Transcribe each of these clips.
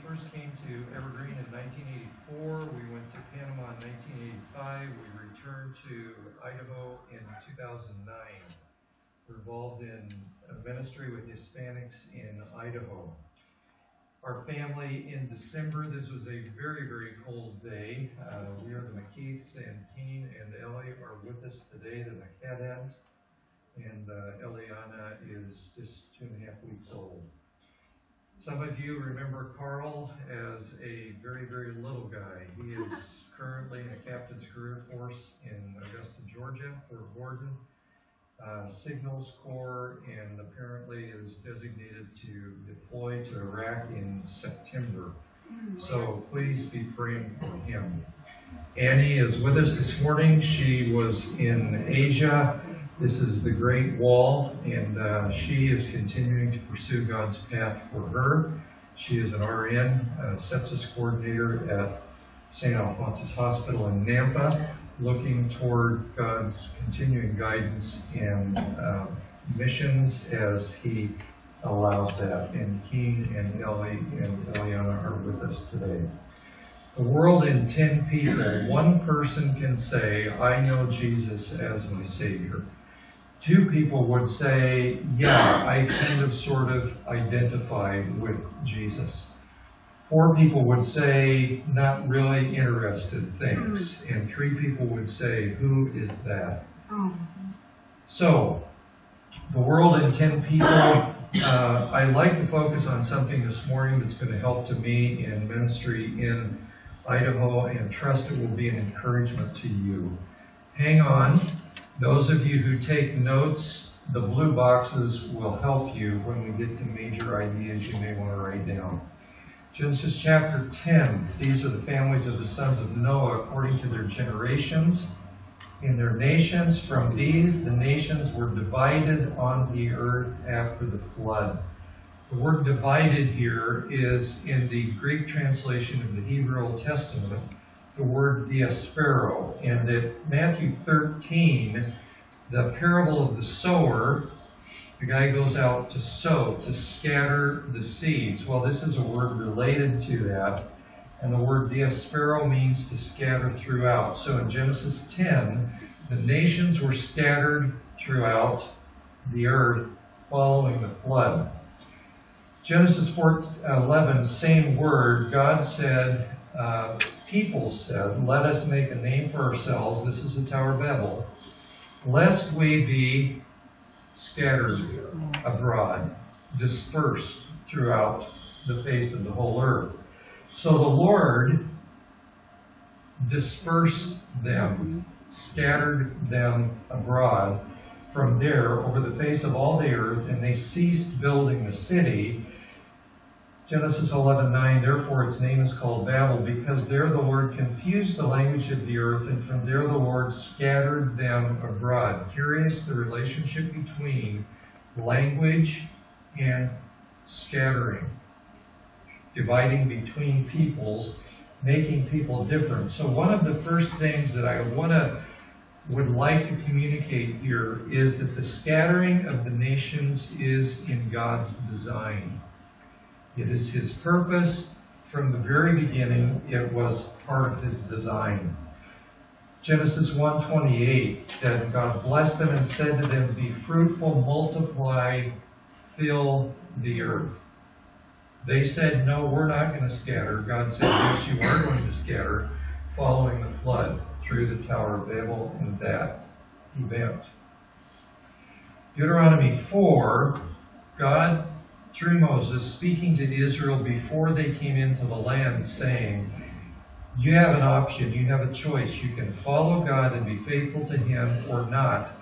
first came to Evergreen in 1984. We went to Panama in 1985. We returned to Idaho in 2009. We're involved in a ministry with Hispanics in Idaho. Our family in December, this was a very, very cold day. We are the McKeeths, and Keen and Ellie are with us today, the McCadheads. And Eliana is just 2.5 weeks old. Some of you remember Carl as a very, very little guy. He is currently in a captain's career force in Augusta, Georgia, for Gordon Signals Corps, and apparently is designated to deploy to Iraq in September. So please be praying for him. Annie is with us this morning. She was in Asia. This is the Great Wall, and she is continuing to pursue God's path for her. She is an RN, sepsis coordinator at St. Alphonsus Hospital in Nampa, looking toward God's continuing guidance and missions as He allows that. And Keen and Ellie and Eliana are with us today. The world in 10 people, one person can say, I know Jesus as my Savior. 2 people would say, yeah, I kind of sort of identify with Jesus. 4 people would say, not really interested, thanks. And 3 people would say, who is that? So, the world in 10 people, I'd like to focus on something this morning that's going to help to me in ministry in Idaho, and trust it will be an encouragement to you. Hang on. Those of you who take notes, the blue boxes will help you when we get to major ideas you may want to write down. Genesis chapter 10. These are the families of the sons of Noah according to their generations in their nations. From these, the nations were divided on the earth after the flood. The word divided here is in the Greek translation of the Hebrew Old Testament, the word diaspero. And at Matthew 13, the parable of the sower, the guy goes out to sow, to scatter the seeds. Well, this is a word related to that. And the word diaspero means to scatter throughout. So in Genesis 10, the nations were scattered throughout the earth following the flood. Genesis 4:11, same word. God said, people said, let us make a name for ourselves. This is the Tower of Babel. Lest we be scattered abroad, dispersed throughout the face of the whole earth. So the Lord dispersed them, scattered them abroad from there over the face of all the earth, and they ceased building the city. Genesis 11:9, therefore its name is called Babel, because there the Lord confused the language of the earth, and from there the Lord scattered them abroad. Curious, the relationship between language and scattering. Dividing between peoples, making people different. So one of the first things that I would like to communicate here is that the scattering of the nations is in God's design. It is His purpose from the very beginning. It was part of His design. Genesis 1:28, that God blessed them and said to them, be fruitful, multiply, fill the earth. They said, no, we're not going to scatter. God said, yes, you are going to scatter, following the flood through the Tower of Babel and that event. Deuteronomy 4, God, through Moses, speaking to Israel before they came into the land, saying, you have an option, you have a choice. You can follow God and be faithful to Him or not.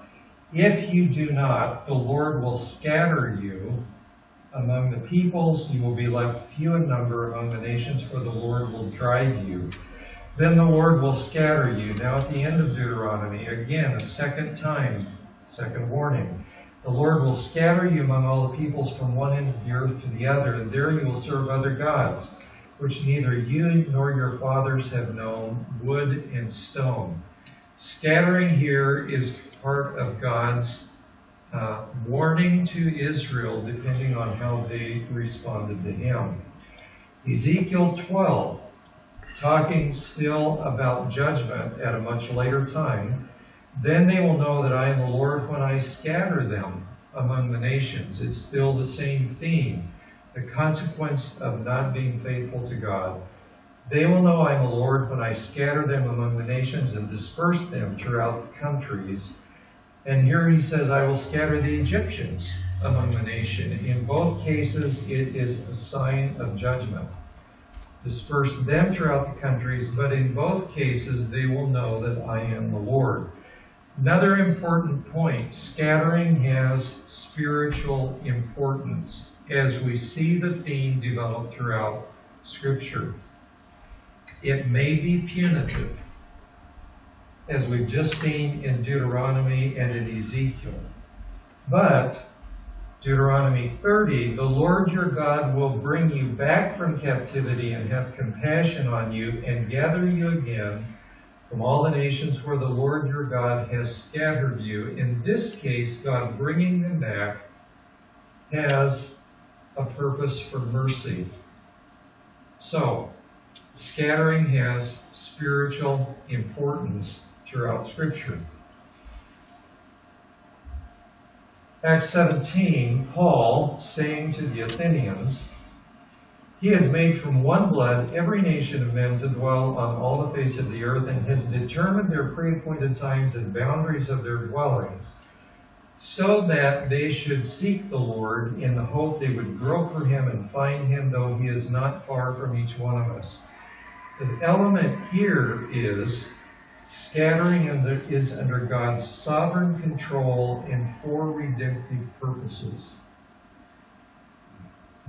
If you do not, the Lord will scatter you among the peoples. You will be left few in number among the nations, for the Lord will drive you. Then the Lord will scatter you. Now at the end of Deuteronomy, again, a second time, second warning. The Lord will scatter you among all the peoples from one end of the earth to the other, and there you will serve other gods, which neither you nor your fathers have known, wood and stone. Scattering here is part of God's warning to Israel, depending on how they responded to Him. Ezekiel 12, talking still about judgment at a much later time. Then they will know that I am the Lord when I scatter them among the nations. It's still the same theme, the consequence of not being faithful to God. They will know I am the Lord when I scatter them among the nations and disperse them throughout the countries. And here he says, I will scatter the Egyptians among the nation. In both cases, it is a sign of judgment. Disperse them throughout the countries, but in both cases, they will know that I am the Lord. Another important point, scattering has spiritual importance as we see the theme develop throughout Scripture. It may be punitive, as we've just seen in Deuteronomy and in Ezekiel. But Deuteronomy 30, the Lord your God will bring you back from captivity and have compassion on you and gather you again from all the nations where the Lord your God has scattered you. In this case, God bringing them back has a purpose for mercy. So, scattering has spiritual importance throughout Scripture. Acts 17, Paul saying to the Athenians, He has made from one blood every nation of men to dwell on all the face of the earth, and has determined their pre-appointed times and boundaries of their dwellings, so that they should seek the Lord in the hope they would grope for him and find him, though he is not far from each one of us. The element here is scattering is under God's sovereign control and for redemptive purposes.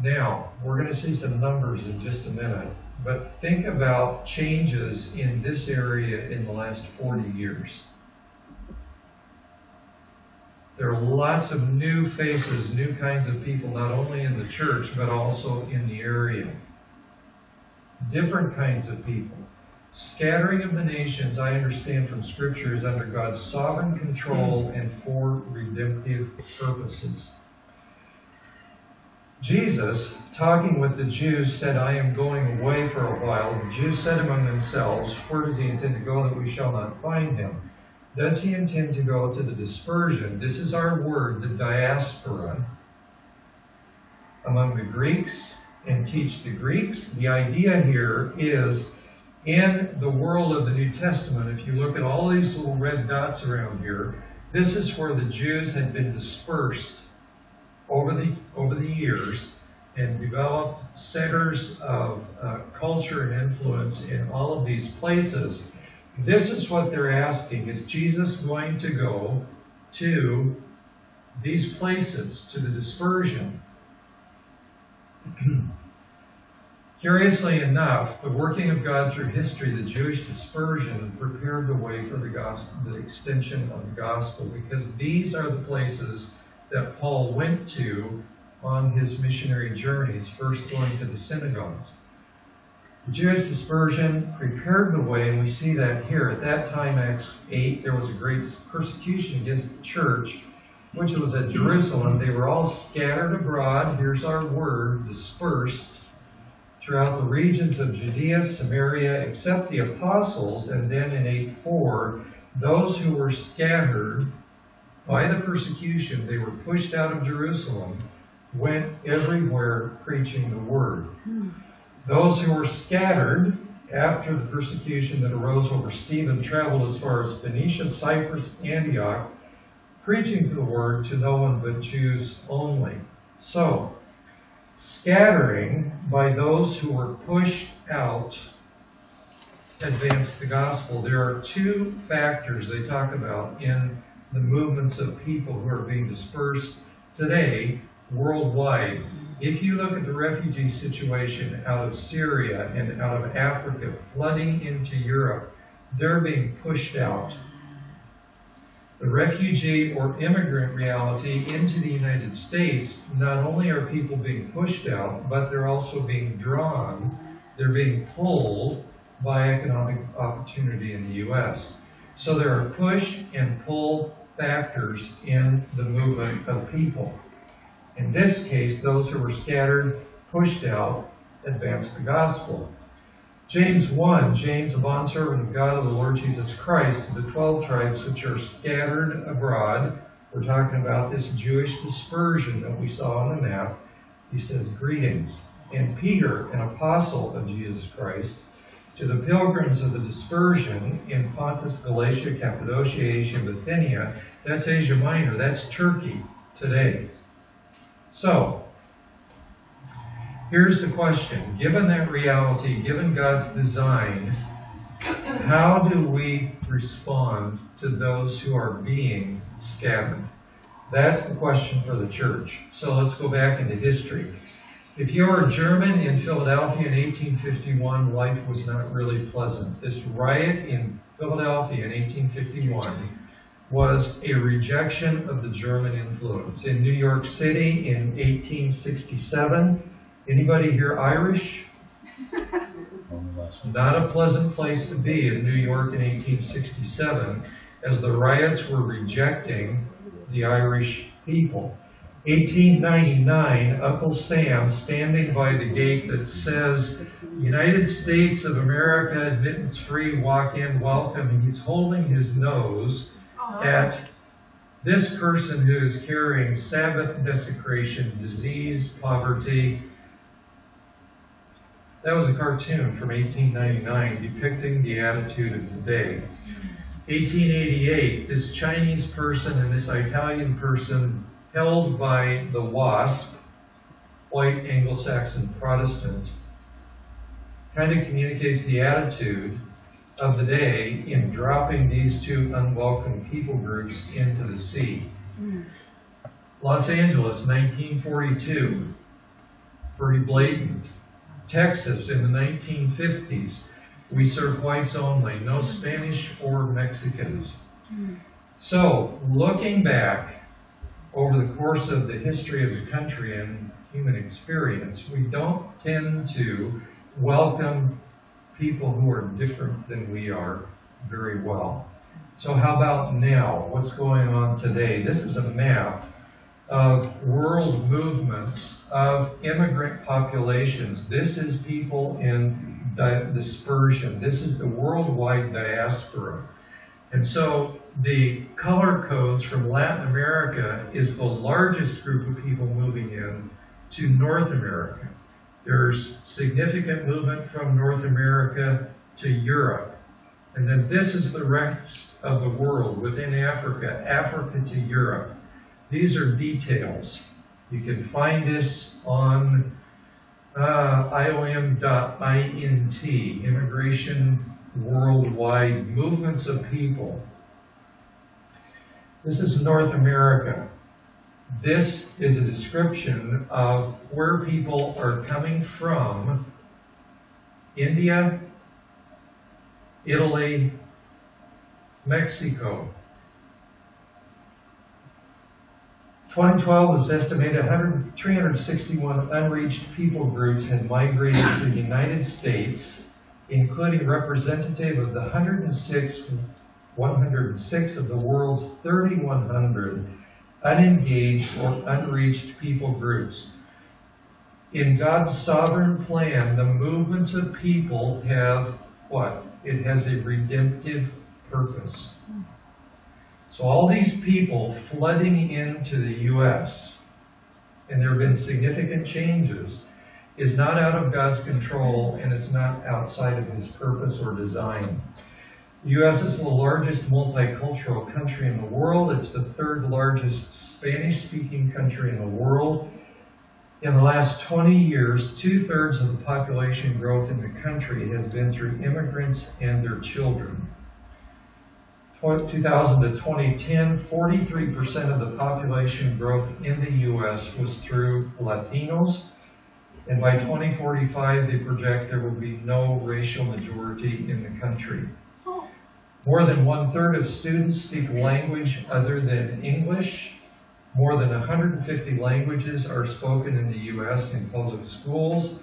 Now, we're going to see some numbers in just a minute, but think about changes in this area in the last 40 years. There are lots of new faces, new kinds of people, not only in the church, but also in the area. Different kinds of people. Scattering of the nations, I understand from Scripture, is under God's sovereign control and for redemptive purposes. Jesus, talking with the Jews, said, I am going away for a while. The Jews said among themselves, where does he intend to go that we shall not find him? Does he intend to go to the dispersion? This is our word, the diaspora, among the Greeks, and teach the Greeks? The idea here is, in the world of the New Testament, if you look at all these little red dots around here, this is where the Jews had been dispersed over the years and developed centers of culture and influence in all of these places. This is what they're asking. Is Jesus going to go to these places, to the dispersion? Curiously enough, the working of God through history, the Jewish dispersion, prepared the way for the gospel, the extension of the gospel, because these are the places that Paul went to on his missionary journeys, first going to the synagogues. The Jewish dispersion prepared the way, and we see that here. At that time, Acts 8, there was a great persecution against the church, which was at Jerusalem. They were all scattered abroad, here's our word, dispersed, throughout the regions of Judea, Samaria, except the apostles, and then in 8:4, those who were scattered by the persecution, they were pushed out of Jerusalem, went everywhere preaching the word. Those who were scattered after the persecution that arose over Stephen traveled as far as Phoenicia, Cyprus, Antioch, preaching the word to no one but Jews only. So, scattering by those who were pushed out advanced the gospel. There are two factors they talk about in the movements of people who are being dispersed today worldwide. If you look at the refugee situation out of Syria and out of Africa flooding into Europe, they're being pushed out. The refugee or immigrant reality into the United States, not only are people being pushed out, but they're also being drawn, they're being pulled by economic opportunity in the U.S. So there are push and pull factors in the movement of people. In this case, those who were scattered, pushed out, advance the gospel. James 1, James, a bondservant of God of the Lord Jesus Christ, to the 12 tribes which are scattered abroad. We're talking about this Jewish dispersion that we saw on the map. He says, greetings. And Peter, an apostle of Jesus Christ, to the pilgrims of the dispersion in Pontus, Galatia, Cappadocia, Asia, and Bithynia. That's Asia Minor. That's Turkey today. So, here's the question. Given that reality, given God's design, how do we respond to those who are being scattered? That's the question for the church. So let's go back into history. If you're a German in Philadelphia in 1851, life was not really pleasant. This riot in Philadelphia in 1851 was a rejection of the German influence. In New York City in 1867, anybody here Irish? Not a pleasant place to be in New York in 1867, as the riots were rejecting the Irish people. 1899, Uncle Sam standing by the gate that says, United States of America, admittance free, walk in, welcome. He's holding his nose at this person who is carrying Sabbath desecration, disease, poverty. That was a cartoon from 1899 depicting the attitude of the day. 1888, this Chinese person and this Italian person held by the WASP, white Anglo-Saxon Protestant, kind of communicates the attitude of the day in dropping these two unwelcome people groups into the sea. Los Angeles, 1942, pretty blatant. Texas in the 1950s, we serve whites only, no Spanish or Mexicans. So, looking back over the course of the history of the country and human experience, we don't tend to welcome people who are different than we are very well. So how about now? What's going on today? This is a map of world movements of immigrant populations. This is people in dispersion. This is the worldwide diaspora. And so the color codes from Latin America is the largest group of people moving in to North America. There's significant movement from North America to Europe. And then this is the rest of the world within Africa, Africa to Europe. These are details. You can find this on IOM.int, Immigration Worldwide Movements of People. This is North America. This is a description of where people are coming from: India, Italy, Mexico. 2012 was estimated 361 unreached people groups had migrated to the United States, including representative of the 106 of the world's 3,100 unengaged or unreached people groups. In God's sovereign plan, the movements of people have what? It has a redemptive purpose. So all these people flooding into the U.S., and there have been significant changes, is not out of God's control, and it's not outside of His purpose or design. The U.S. is the largest multicultural country in the world. It's the third largest Spanish-speaking country in the world. In the last 20 years, 2/3 of the population growth in the country has been through immigrants and their children. 2000 to 2010, 43% of the population growth in the U.S. was through Latinos. And by 2045, they project there will be no racial majority in the country. More than 1/3 of students speak language other than English. More than 150 languages are spoken in the U.S. in public schools.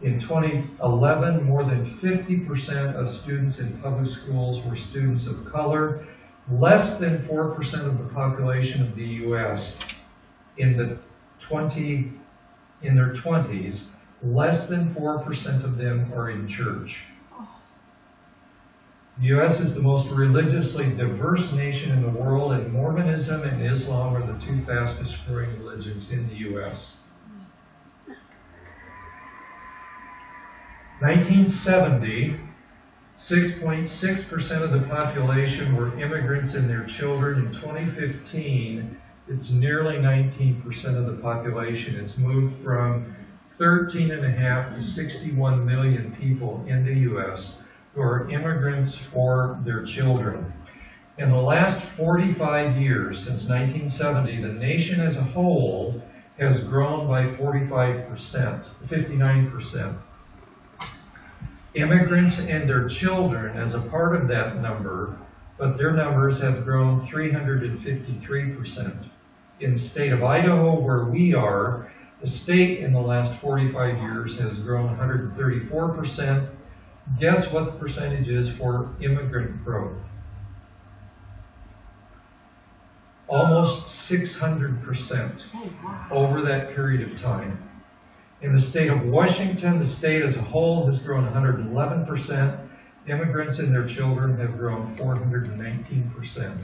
In 2011, more than 50% of students in public schools were students of color. Less than 4% of the population of the U.S. in their 20s Less than 4% of them are in church. The U.S. is the most religiously diverse nation in the world, and Mormonism and Islam are the two fastest growing religions in the U.S. 1970, 6.6% of the population were immigrants and their children. In 2015, it's nearly 19% of the population. It's moved from 13.5 to 61 million people in the U.S. who are immigrants or their children. In the last 45 years, since 1970, the nation as a whole has grown by 59%. Immigrants and their children as a part of that number, but their numbers have grown 353%. In the state of Idaho, where we are, the state in the last 45 years has grown 134%. Guess what the percentage is for immigrant growth? Almost 600% over that period of time. In the state of Washington, the state as a whole has grown 111%. Immigrants and their children have grown 419%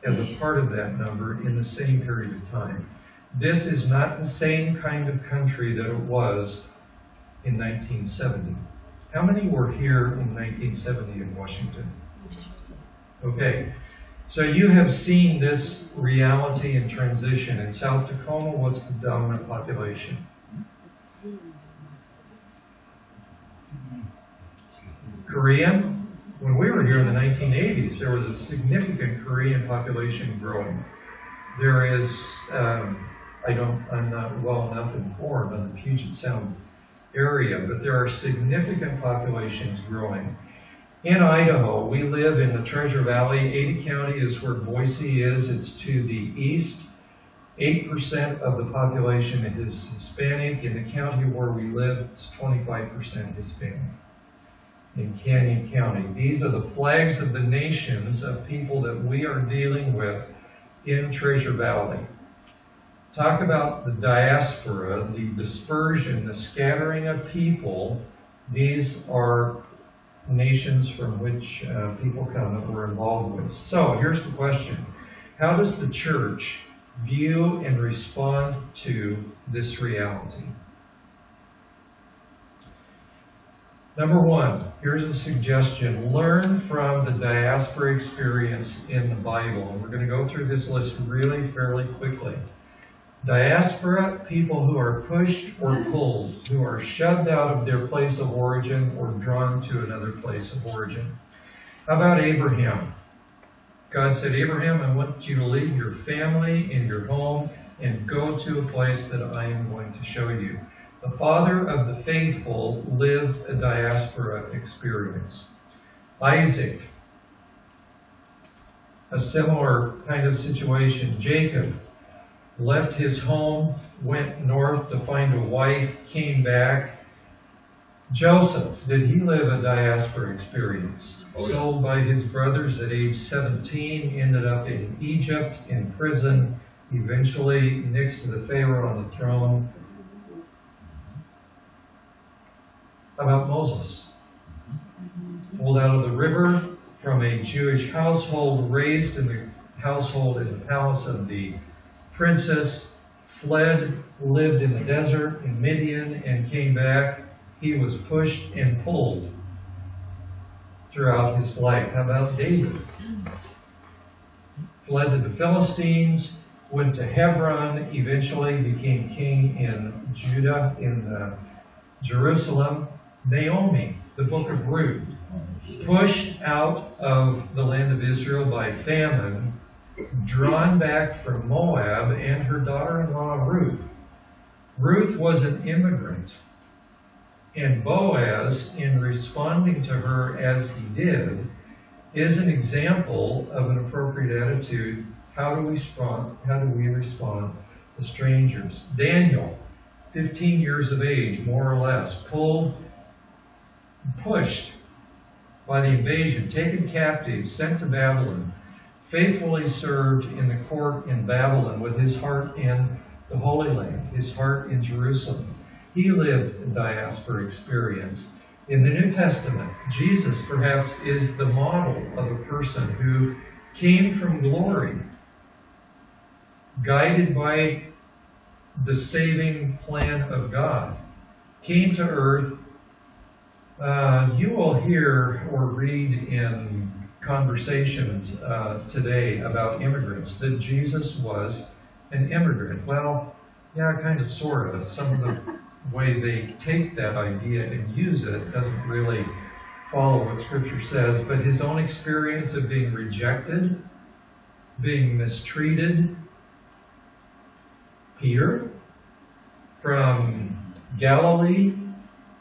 as a part of that number in the same period of time. This is not the same kind of country that it was in 1970. How many were here in 1970 in Washington? Okay, so you have seen this reality and transition. In South Tacoma, what's the dominant population? Korean. When we were here in the 1980s, there was a significant Korean population growing. There is, I'm not well enough informed on the Puget Sound area, but there are significant populations growing. In Idaho, we live in the Treasure Valley. Ada County is where Boise is. It's to the east. 8% of the population is Hispanic. In the county where we live, it's 25% Hispanic. In Canyon County. These are the flags of the nations of people that we are dealing with in Treasure Valley. Talk about the diaspora, the dispersion, the scattering of people. These are nations from which people come that we're involved with. So here's the question. How does the church view and respond to this reality? Number one, here's a suggestion. Learn from the diaspora experience in the Bible. And we're going to go through this list really fairly quickly. Diaspora, people who are pushed or pulled, who are shoved out of their place of origin or drawn to another place of origin. How about Abraham? God said, Abraham, I want you to leave your family and your home and go to a place that I am going to show you. The father of the faithful lived a diaspora experience. Isaac, a similar kind of situation. Jacob left his home, went north to find a wife, came back. Joseph, did he live a diaspora experience? Sold by his brothers at age 17, ended up in Egypt, in prison, eventually next to the Pharaoh on the throne. How about Moses? Pulled out of the river from a Jewish household, raised in the household in the palace of the princess, fled, lived in the desert in Midian, and came back. He was pushed and pulled throughout his life. How about David? Fled to the Philistines, went to Hebron, eventually became king in Judah, in Jerusalem. Naomi, the book of Ruth, pushed out of the land of Israel by famine, drawn back from Moab, and her daughter-in-law Ruth. Ruth was an immigrant, and Boaz, in responding to her as he did, is an example of an appropriate attitude. How do we respond to strangers? Daniel, 15 years of age, more or less, pushed by the invasion, taken captive, sent to Babylon, faithfully served in the court in Babylon with his heart in the Holy Land, his heart in Jerusalem. He lived a diaspora experience. In the New Testament, Jesus perhaps is the model of a person who came from glory, guided by the saving plan of God, came to earth. You will hear or read in conversations today about immigrants that Jesus was an immigrant. Well, yeah, kind of, sort of. Some of the way they take that idea and use it doesn't really follow what Scripture says, but his own experience of being rejected, being mistreated. Peter, from Galilee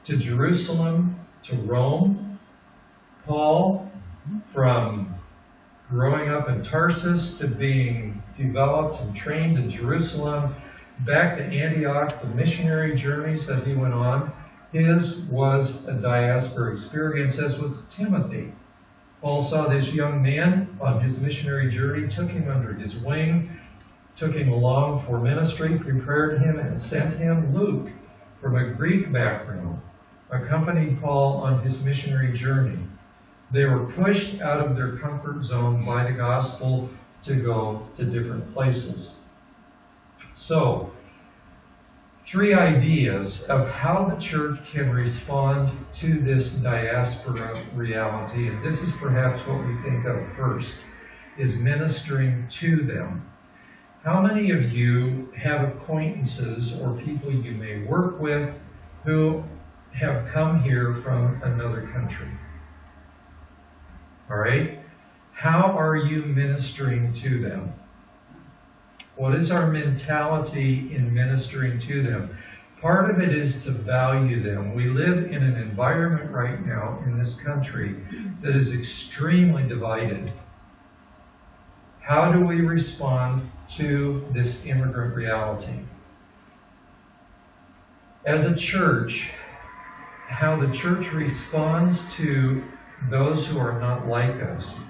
to Jerusalem to Rome. Paul, from growing up in Tarsus to being developed and trained in Jerusalem, back to Antioch, the missionary journeys that he went on. His was a diaspora experience, as was Timothy. Paul saw this young man on his missionary journey, took him under his wing, took him along for ministry, prepared him, and sent him. Luke, from a Greek background, accompanied Paul on his missionary journey. They were pushed out of their comfort zone by the gospel to go to different places. So, 3 ideas of how the church can respond to this diaspora reality, and this is perhaps what we think of first, is ministering to them. How many of you have acquaintances or people you may work with who have come here from another country? All right? How are you ministering to them? What is our mentality in ministering to them? Part of it is to value them. We live in an environment right now in this country that is extremely divided. How do we respond to this immigrant reality? As a church, how the church responds to those who are not like us.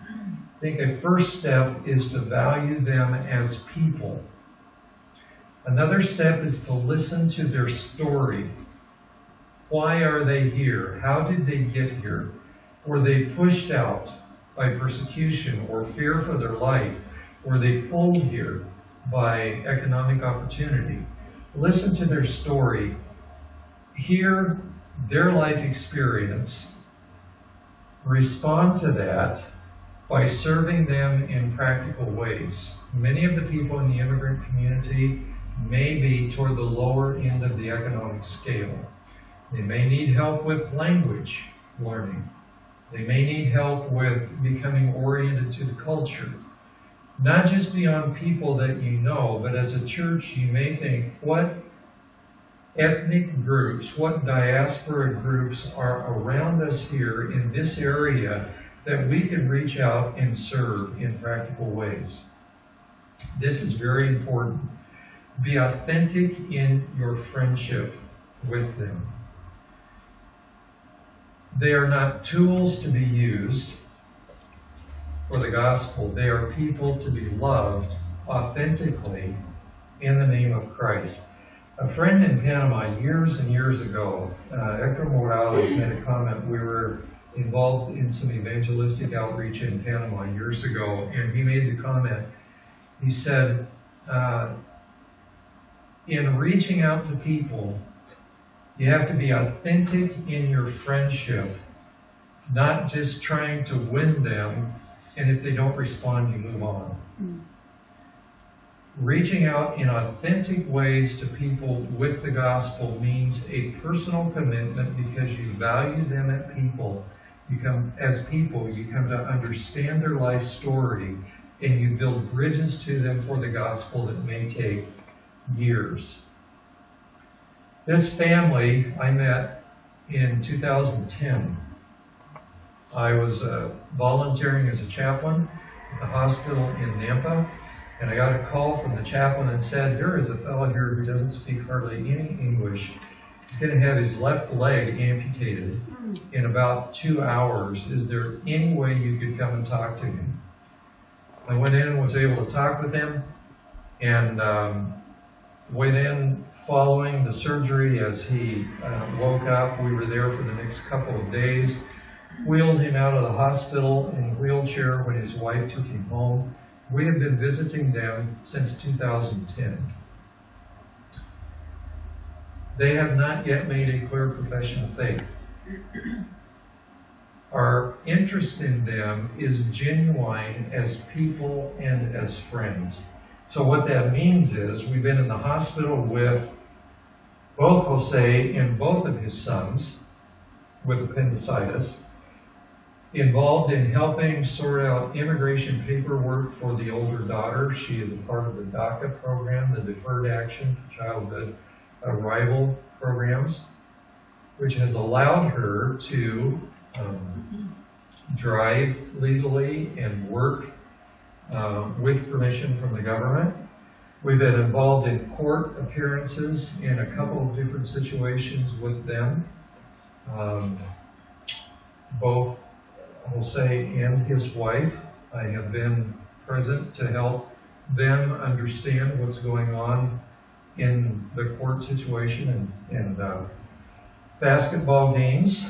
I think a first step is to value them as people. Another step is to listen to their story. Why are they here? How did they get here? Were they pushed out by persecution or fear for their life? Were they pulled here by economic opportunity? Listen to their story. Hear their life experience. Respond to that by serving them in practical ways. Many of the people in the immigrant community may be toward the lower end of the economic scale. They may need help with language learning. They may need help with becoming oriented to the culture. Not just beyond people that you know, but as a church you may think, what ethnic groups, what diaspora groups are around us here in this area that we can reach out and serve in practical ways. This is very important. Be authentic in your friendship with them. They are not tools to be used for the gospel. They are people to be loved authentically in the name of Christ. A friend in Panama years and years ago, Hector Morales, made a comment. We were involved in some evangelistic outreach in Panama years ago, and he made the comment. He said, in reaching out to people, you have to be authentic in your friendship, not just trying to win them, and if they don't respond, you move on. Reaching out in authentic ways to people with the gospel means a personal commitment because you value them as people. You come to understand their life story, and you build bridges to them for the gospel that may take years. This family I met in 2010. I was volunteering as a chaplain at the hospital in Nampa, and I got a call from the chaplain and said, there is a fellow here who doesn't speak hardly any English. He's going to have his left leg amputated in about 2 hours. Is there any way you could come and talk to him? I went in and was able to talk with him, and went in following the surgery as he woke up. We were there for the next couple of days. Wheeled him out of the hospital in a wheelchair when his wife took him home. We have been visiting them since 2010. They have not yet made a clear profession of faith. Our interest in them is genuine as people and as friends. So what that means is we've been in the hospital with both Jose and both of his sons with appendicitis, involved in helping sort out immigration paperwork for the older daughter. She is a part of the DACA program, the Deferred Action for Childhood Arrival programs, which has allowed her to drive legally and work with permission from the government. We've been involved in court appearances in a couple of different situations with them. Both Jose and his wife, I have been present to help them understand what's going on in the court situation and basketball games.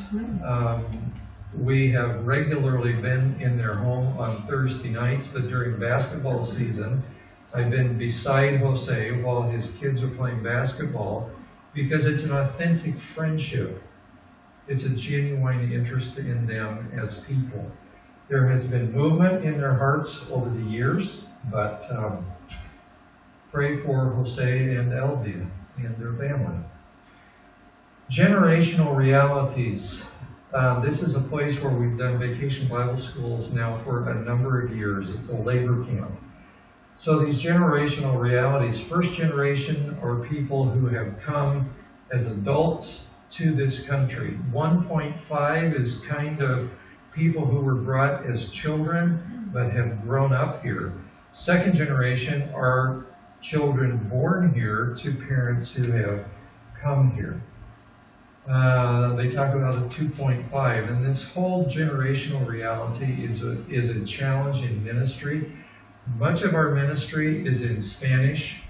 We have regularly been in their home on Thursday nights, but during basketball season, I've been beside Jose while his kids are playing basketball because it's an authentic friendship. It's a genuine interest in them as people. There has been movement in their hearts over the years, but pray for Jose and Elvia and their family. Generational realities. This is a place where we've done vacation Bible schools now for a number of years. It's a labor camp. So these generational realities, first generation are people who have come as adults to this country. 1.5 is kind of people who were brought as children but have grown up here. Second generation are children born here to parents who have come here. They talk about a 2.5, and this whole generational reality is a challenge in ministry. Much of our ministry is in Spanish.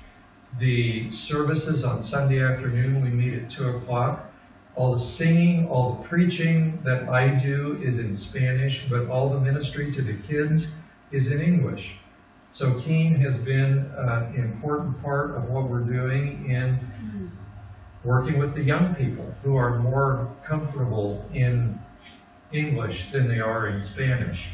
The services on Sunday afternoon, we meet at 2 o'clock. All the singing, all the preaching that I do is in Spanish, but all the ministry to the kids is in English. So Keen has been an important part of what we're doing in working with the young people who are more comfortable in English than they are in Spanish.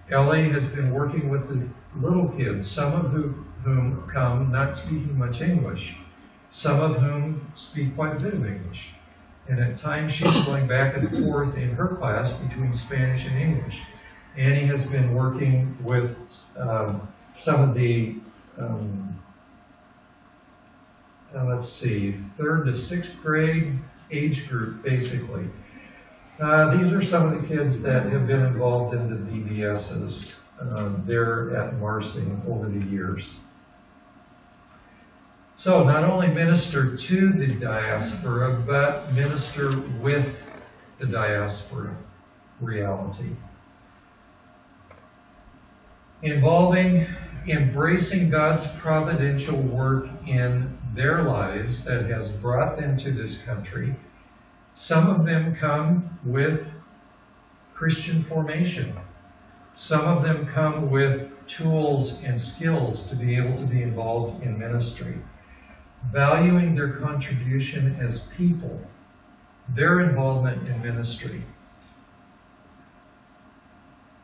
Ellie has been working with the little kids, some of whom come not speaking much English, some of whom speak quite a bit of English. And at times she's going back and forth in her class between Spanish and English. Annie has been working with some of the, let's see, 3rd to 6th grade age group, basically. These are some of the kids that have been involved in the VBSs there at Marsing over the years. So not only minister to the diaspora, but minister with the diaspora reality. Involving embracing God's providential work in their lives that has brought them to this country. Some of them come with Christian formation. Some of them come with tools and skills to be able to be involved in ministry. Valuing their contribution as people, their involvement in ministry.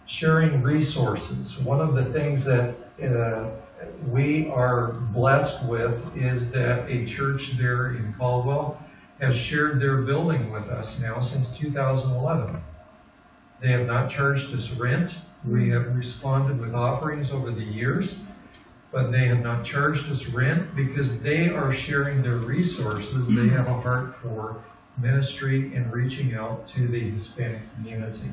Sharing resources. One of the things that we are blessed with is that a church there in Caldwell has shared their building with us now since 2011. They have not charged us rent. We have responded with offerings over the years, but they have not charged us rent because they are sharing their resources. They have a heart for ministry and reaching out to the Hispanic community.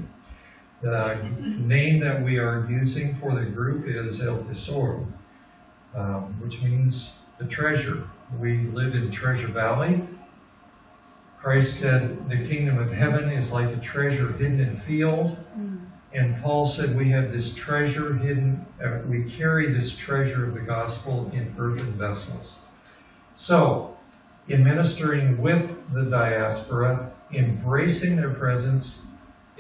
The name that we are using for the group is El Tesoro, which means the treasure. We live in Treasure Valley. Christ said the kingdom of heaven is like a treasure hidden in a field. And Paul said we have this treasure hidden, we carry this treasure of the gospel in earthen vessels. So, in ministering with the diaspora, embracing their presence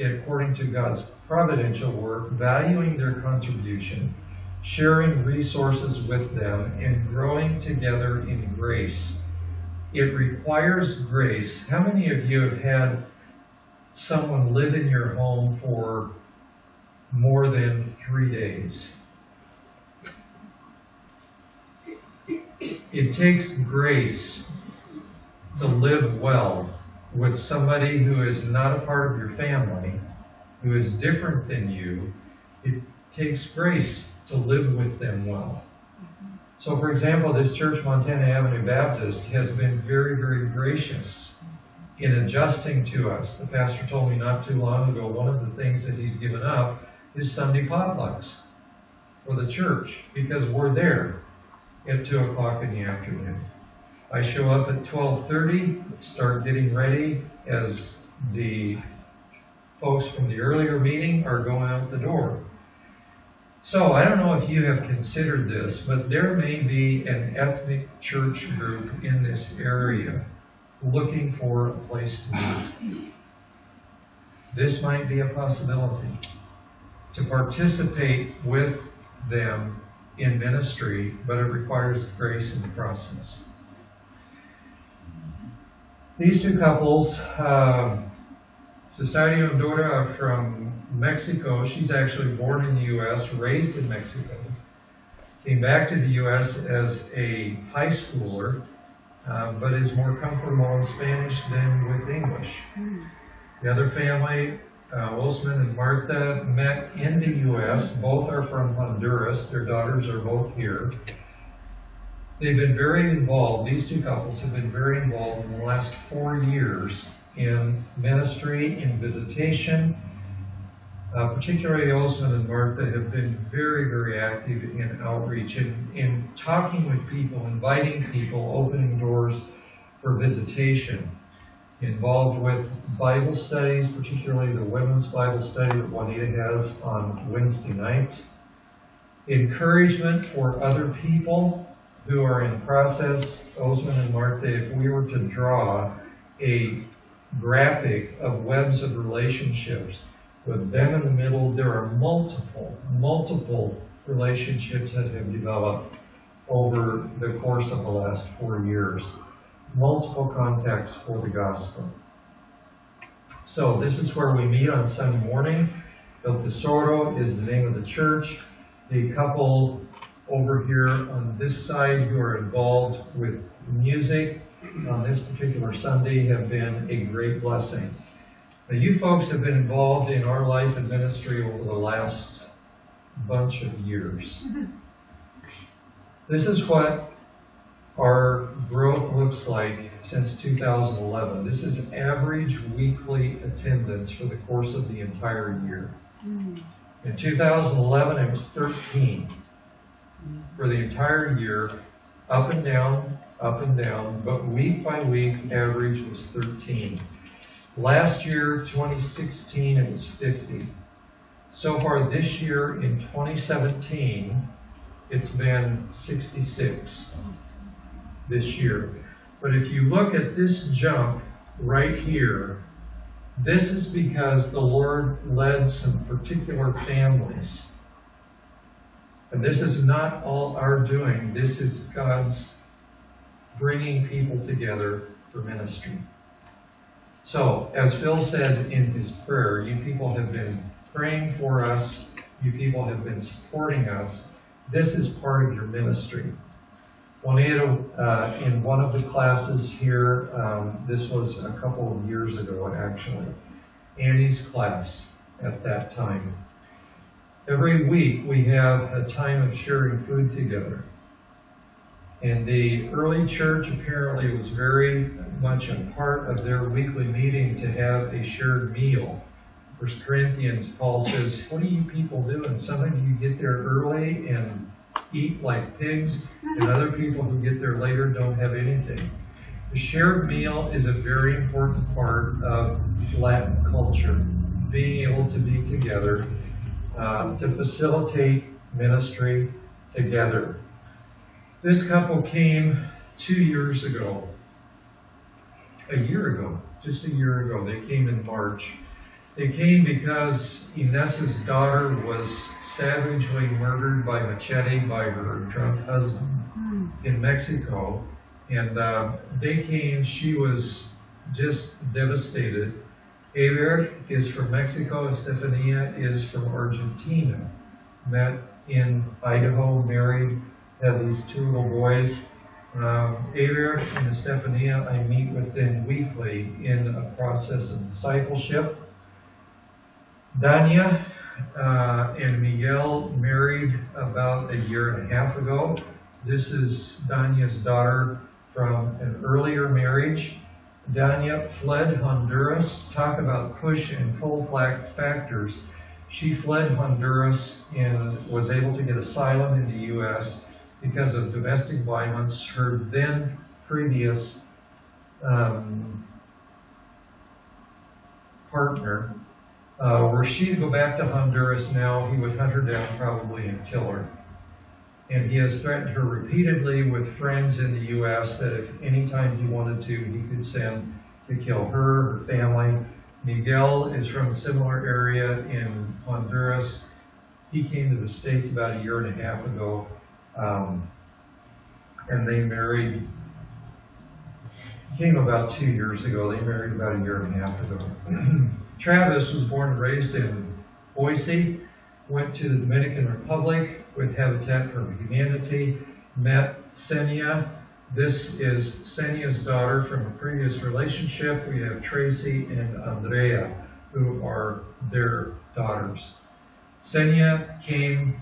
according to God's providential work, valuing their contribution, sharing resources with them, and growing together in grace. It requires grace. How many of you have had someone live in your home for more than 3 days? It takes grace to live well with somebody who is not a part of your family, who is different than you. It takes grace to live with them well. So, for example, this church, Montana Avenue Baptist, has been very, very gracious in adjusting to us. The pastor told me not too long ago, one of the things that he's given up is Sunday potlucks for the church, because we're there at 2 o'clock in the afternoon. I show up at 12:30, start getting ready as the folks from the earlier meeting are going out the door. So I don't know if you have considered this, but there may be an ethnic church group in this area looking for a place to meet. This might be a possibility to participate with them in ministry, but it requires grace in the process. These two couples, Society Honduras from Mexico, she's actually born in the U.S., raised in Mexico, came back to the U.S. as a high schooler, but is more comfortable in Spanish than with English. The other family, Osman and Martha, met in the U.S. Both are from Honduras. Their daughters are both here. They've been very involved, these two couples have been very involved in the last 4 years in ministry, in visitation. Particularly Osman and Martha have been very, very active in outreach, in talking with people, inviting people, opening doors for visitation. Involved with Bible studies, particularly the women's Bible study that Juanita has on Wednesday nights. Encouragement for other people who are in process. Osman and Martha, if we were to draw a graphic of webs of relationships with them in the middle, there are multiple relationships that have developed over the course of the last 4 years. Multiple contacts for the gospel. So this is where we meet on Sunday morning. El Tesoro is the name of the church. The couple over here on this side who are involved with music on this particular Sunday have been a great blessing. Now, you folks have been involved in our life and ministry over the last bunch of years. This is what our growth looks like since 2011. This is average weekly attendance for the course of the entire year. In 2011, it was 13 for the entire year, up and down, but week by week, average was 13. Last year, 2016, it was 50. So far this year, in 2017, it's been 66 this year. But if you look at this jump right here, this is because the Lord led some particular families. And this is not all our doing. This is God's bringing people together for ministry. So, as Phil said in his prayer, you people have been praying for us. You people have been supporting us. This is part of your ministry. Juanita, in one of the classes here, this was a couple of years ago actually, Annie's class at that time. Every week we have a time of sharing food together. And the early church apparently was very much a part of their weekly meeting to have a shared meal. 1 Corinthians, Paul says, what do you people do? And some of you get there early and eat like pigs, and other people who get there later don't have anything. The shared meal is a very important part of Latin culture, being able to be together, to facilitate ministry together. This couple came 2 years ago, just a year ago, they came in March. They came because Inez's daughter was savagely murdered by machete by her drunk husband in Mexico. And they came, she was just devastated. Javier is from Mexico, Estefania is from Argentina. Met in Idaho, married, had these 2 little boys. Javier and Estefania I meet with them weekly in a process of discipleship. Dania and Miguel married about a year and a half ago. This is Dania's daughter from an earlier marriage. Dania fled Honduras. Talk about push and pull factors. She fled Honduras and was able to get asylum in the U.S. because of domestic violence. Her then previous partner, were she to go back to Honduras now, he would hunt her down probably and kill her. And he has threatened her repeatedly with friends in the U.S. that if any time he wanted to, he could send to kill her family. Miguel is from a similar area in Honduras. He came to the States about a year and a half ago, and they married. He came about 2 years ago. They married about a year and a half ago. Travis was born and raised in Boise, went to the Dominican Republic with Habitat for Humanity, met Senia. This is Senia's daughter from a previous relationship. We have Tracy and Andrea, who are their daughters. Senia came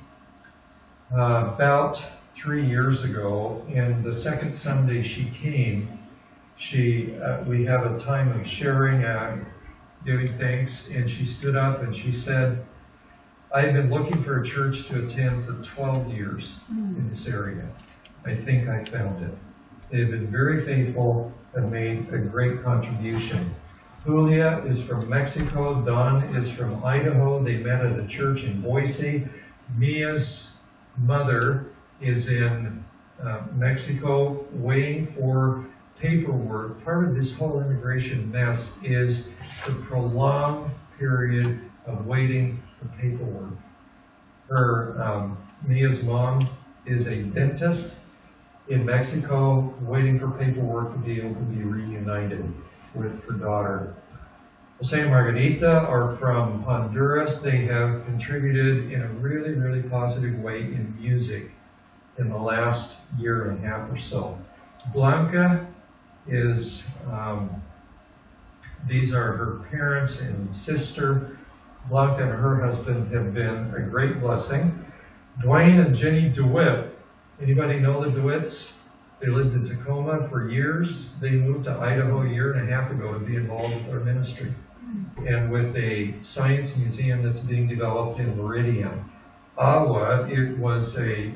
about 3 years ago, and the second Sunday she came, we have a time of sharing, giving thanks, and she stood up and she said, I've been looking for a church to attend for 12 years in this area. I think I found it. They've been very faithful and made a great contribution. Julia is from Mexico. Don is from Idaho. They met at a church in Boise. Mia's mother is in Mexico waiting for paperwork. Part of this whole immigration mess is the prolonged period of waiting for paperwork. Mia's mom is a dentist in Mexico, waiting for paperwork to be able to be reunited with her daughter. Jose and Margarita are from Honduras. They have contributed in a really, really positive way in music in the last year and a half or so. Blanca is, these are her parents and sister. Blanca and her husband have been a great blessing. Dwayne and Jenny DeWitt. Anybody know the DeWitts? They lived in Tacoma for years. They moved to Idaho a year and a half ago to be involved with our ministry and with a science museum that's being developed in Meridian. Awa, it was a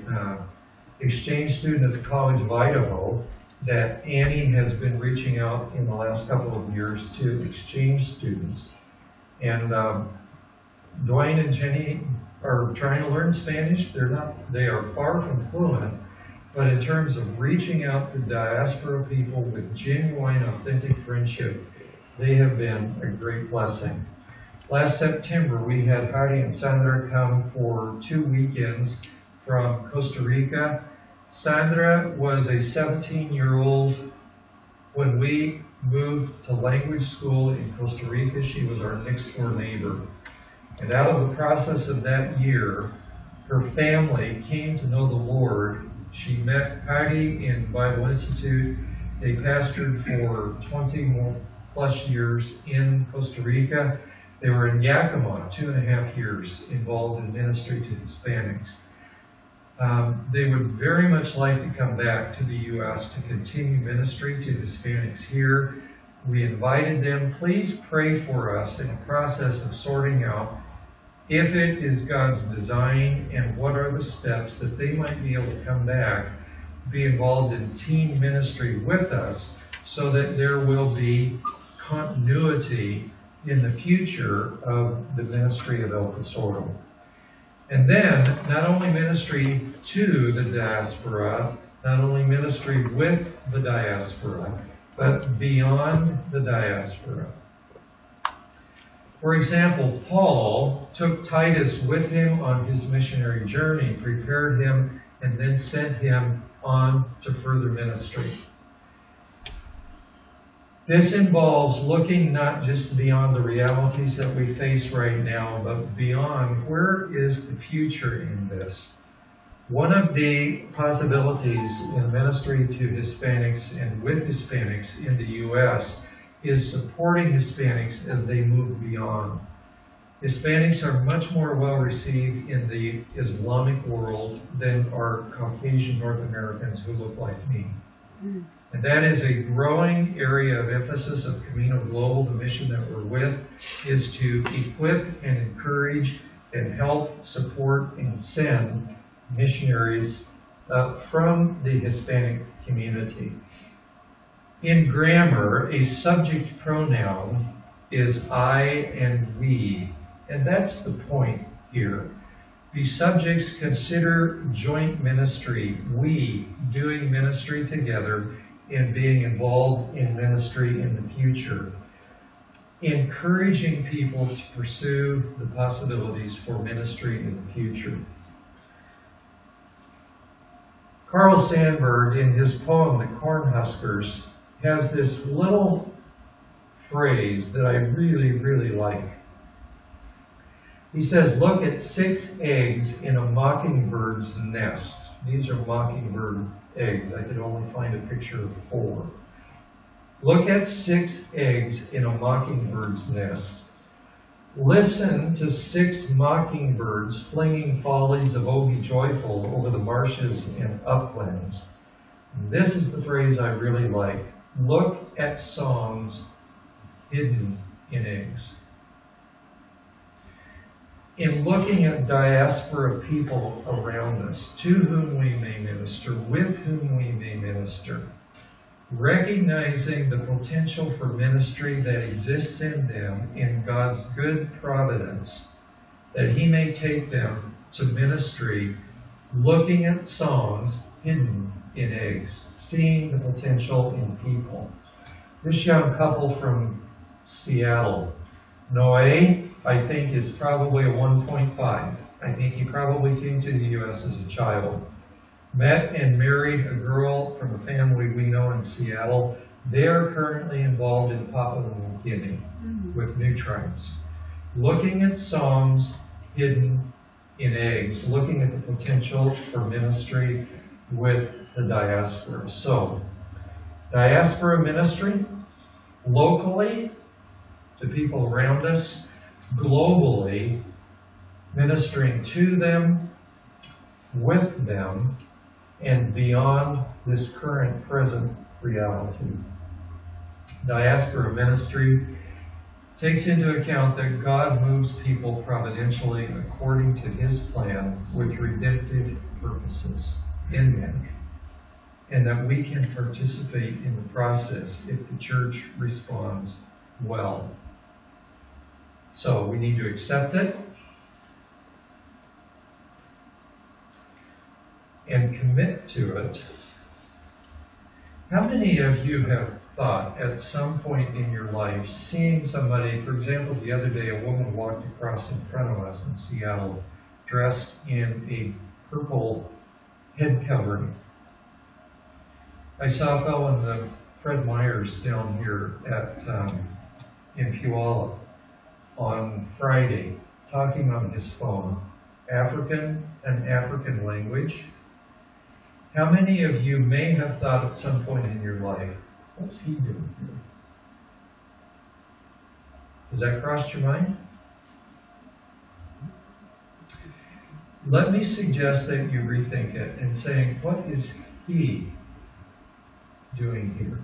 exchange student at the College of Idaho that Annie has been reaching out in the last couple of years to exchange students. And Dwayne and Jenny are trying to learn Spanish. They are far from fluent, but in terms of reaching out to diaspora people with genuine, authentic friendship, they have been a great blessing. Last September, we had Heidi and Sandra come for 2 weekends from Costa Rica. Sandra was a 17-year-old. When we moved to language school in Costa Rica, she was our next-door neighbor. And out of the process of that year, her family came to know the Lord. She met Heidi in Bible Institute. They pastored for 20 more plus years in Costa Rica. They were in Yakima 2.5 years, involved in ministry to Hispanics. They would very much like to come back to the U.S. to continue ministry to Hispanics here. We invited them. Please pray for us in the process of sorting out if it is God's design and what are the steps that they might be able to come back, be involved in teen ministry with us so that there will be continuity in the future of the ministry of El Tesoro. And then, not only ministry to the diaspora, not only ministry with the diaspora, but beyond the diaspora. For example, Paul took Titus with him on his missionary journey, prepared him, and then sent him on to further ministry. This involves looking not just beyond the realities that we face right now, but beyond where is the future in this. One of the possibilities in ministry to Hispanics and with Hispanics in the U.S. is supporting Hispanics as they move beyond. Hispanics are much more well received in the Islamic world than are Caucasian North Americans who look like me. And that is a growing area of emphasis of Camino Global. The mission that we're with is to equip and encourage and help support and send missionaries from the Hispanic community. In grammar, a subject pronoun is I and we, and that's the point here. The subjects consider joint ministry, we doing ministry together and being involved in ministry in the future, encouraging people to pursue the possibilities for ministry in the future. Carl Sandburg, in his poem, The Cornhuskers, has this little phrase that I really, really like. He says, look at 6 eggs in a mockingbird's nest. These are mockingbird eggs. I could only find a picture of 4. Look at 6 eggs in a mockingbird's nest. Listen to 6 mockingbirds flinging follies of O Be Joyful over the marshes and uplands. And this is the phrase I really like. Look at songs hidden in eggs. In looking at diaspora people around us, to whom we may minister, with whom we may minister, recognizing the potential for ministry that exists in them in God's good providence, that He may take them to ministry, looking at songs hidden in eggs, seeing the potential in people. This young couple from Seattle, Noe, I think, is probably a 1.5. I think he probably came to the U.S. as a child. Met and married a girl from a family we know in Seattle. They are currently involved in Papua New Guinea with New Tribes. Looking at songs hidden in eggs, looking at the potential for ministry with the diaspora. So, diaspora ministry, locally, to people around us, globally, ministering to them, with them, and beyond this current present reality. Diaspora ministry takes into account that God moves people providentially according to His plan with redemptive purposes in them, and that we can participate in the process if the church responds well. So we need to accept it and commit to it. How many of you have thought at some point in your life, seeing somebody, for example, the other day a woman walked across in front of us in Seattle dressed in a purple head covering. I saw a fellow in the Fred Meyers down here at in Puyallup on Friday, talking on his phone, an African language. How many of you may have thought at some point in your life, what's he doing here? Has that crossed your mind? Let me suggest that you rethink it and saying, what is he doing here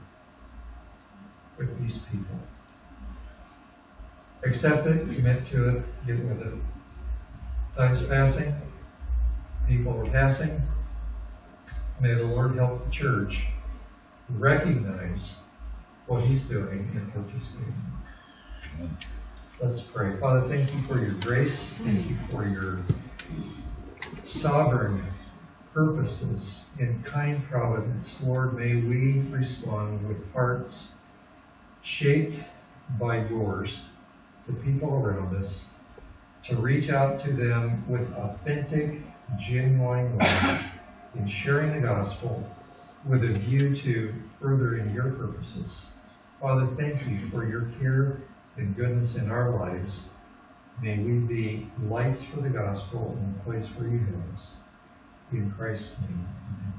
with these people? Accept it, commit to it, get with it. Time's passing, people are passing. May the Lord help the church recognize what He's doing and participating. Let's pray. Father, thank You for Your grace. Thank You for Your sovereign purposes in kind providence. Lord, may we respond with hearts shaped by yours, the people around us, to reach out to them with authentic, genuine love in sharing the gospel with a view to furthering your purposes. Father, thank you for your care and goodness in our lives. May we be lights for the gospel in the place where you have us. In Christ's name, amen.